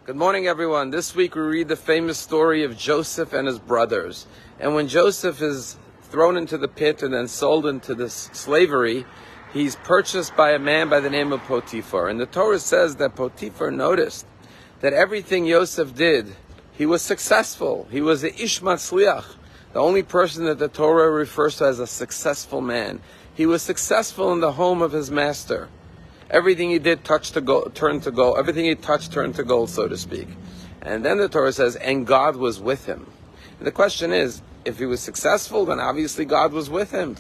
Good morning, everyone. This week we read the famous story of Joseph and his brothers. And when Joseph is thrown into the pit and then sold into this slavery, he's purchased by a man by the name of Potiphar. And the Torah says that Potiphar noticed that everything Joseph did, he was successful. He was the Ish Matzliach, the only person that the Torah refers to as a successful man. He was successful in the home of his master. Everything he did turned to gold. Everything he touched turned to gold, so to speak. And then the Torah says, and God was with him. And the question is, if he was successful, then obviously God was with him.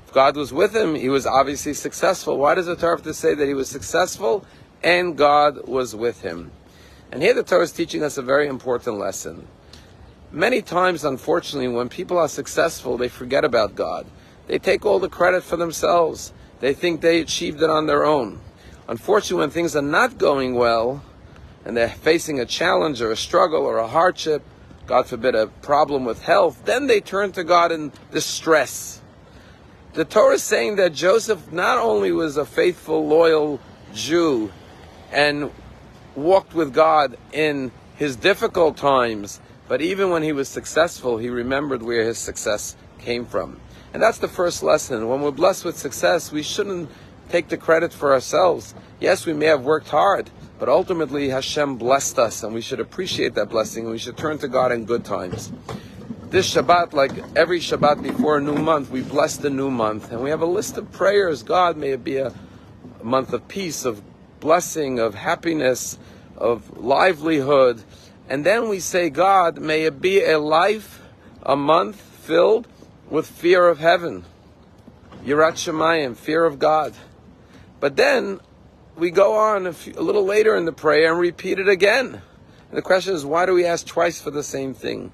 If God was with him, he was obviously successful. Why does the Torah have to say that he was successful and God was with him? And here the Torah is teaching us a very important lesson. Many times, unfortunately, when people are successful, they forget about God. They take all the credit for themselves. They think they achieved it on their own. Unfortunately, when things are not going well, and they're facing a challenge or a struggle or a hardship, God forbid a problem with health, then they turn to God in distress. The Torah is saying that Joseph not only was a faithful, loyal Jew and walked with God in his difficult times, but even when he was successful, he remembered where his success came from. And that's the first lesson. When we're blessed with success, we shouldn't take the credit for ourselves. Yes, we may have worked hard, but ultimately Hashem blessed us, and we should appreciate that blessing, and we should turn to God in good times. This Shabbat, like every Shabbat before a new month, we bless the new month, and we have a list of prayers. God, may it be a month of peace, of blessing, of happiness, of livelihood. And then we say, God, may it be a life, a month filled with fear of heaven, Yirat Shamayim, fear of God. But then we go on a little later in the prayer and repeat it again. And the question is, why do we ask twice for the same thing?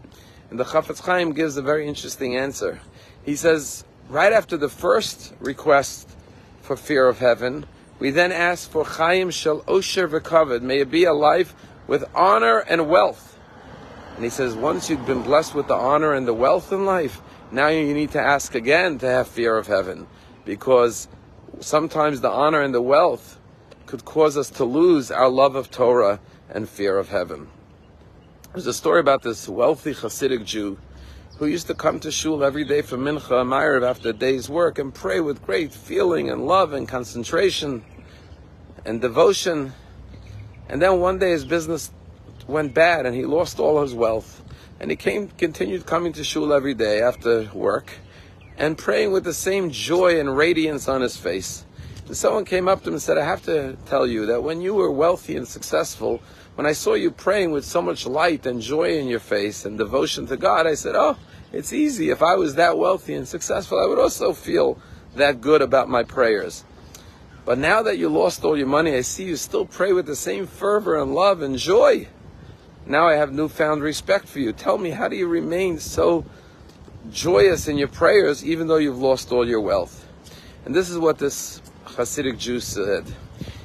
And the Chafetz Chaim gives a very interesting answer. He says, right after the first request for fear of heaven, we then ask for Chaim Shel Osher V'Kavod, may it be a life with honor and wealth. And he says, once you've been blessed with the honor and the wealth in life, now you need to ask again to have fear of heaven, because sometimes the honor and the wealth could cause us to lose our love of Torah and fear of heaven. There's a story about this wealthy Hasidic Jew who used to come to shul every day for Mincha and Ma'ariv after a day's work and pray with great feeling and love and concentration and devotion. And then one day his business went bad and he lost all his wealth. And he continued coming to shul every day after work and praying with the same joy and radiance on his face. And someone came up to him and said, I have to tell you that when you were wealthy and successful, when I saw you praying with so much light and joy in your face and devotion to God, I said, oh, it's easy. If I was that wealthy and successful, I would also feel that good about my prayers. But now that you lost all your money, I see you still pray with the same fervor and love and joy. Now I have newfound respect for you. Tell me, how do you remain so joyous in your prayers even though you've lost all your wealth? And this is what this Hasidic Jew said.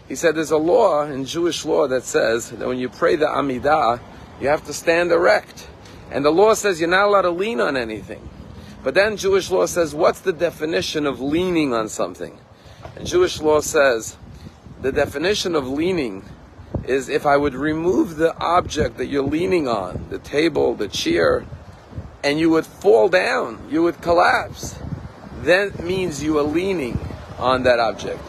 He said there's a law in Jewish law that says that when you pray the Amidah, you have to stand erect. And the law says you're not allowed to lean on anything. But then Jewish law says, what's the definition of leaning on something? And Jewish law says the definition of leaning is if I would remove the object that you're leaning on, the table, the chair, and you would fall down, you would collapse, then it means you are leaning on that object.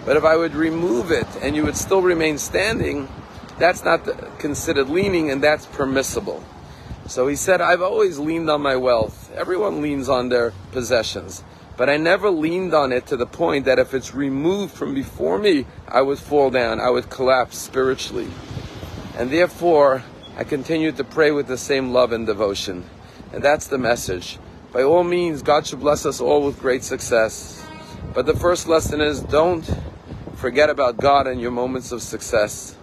But if I would remove it and you would still remain standing, that's not considered leaning, and that's permissible. So he said, I've always leaned on my wealth. Everyone leans on their possessions. But I never leaned on it to the point that if it's removed from before me, I would fall down, I would collapse spiritually. And therefore, I continued to pray with the same love and devotion. And that's the message. By all means, God should bless us all with great success. But the first lesson is, don't forget about God in your moments of success.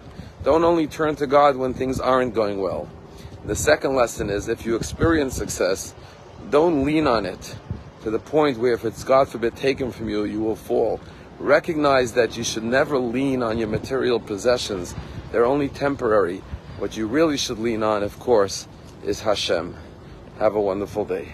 Don't only turn to God when things aren't going well. The second lesson is, if you experience success, don't lean on it to the point where if it's, God forbid, taken from you, you will fall. Recognize that you should never lean on your material possessions. They're only temporary. What you really should lean on, of course, is Hashem. Have a wonderful day.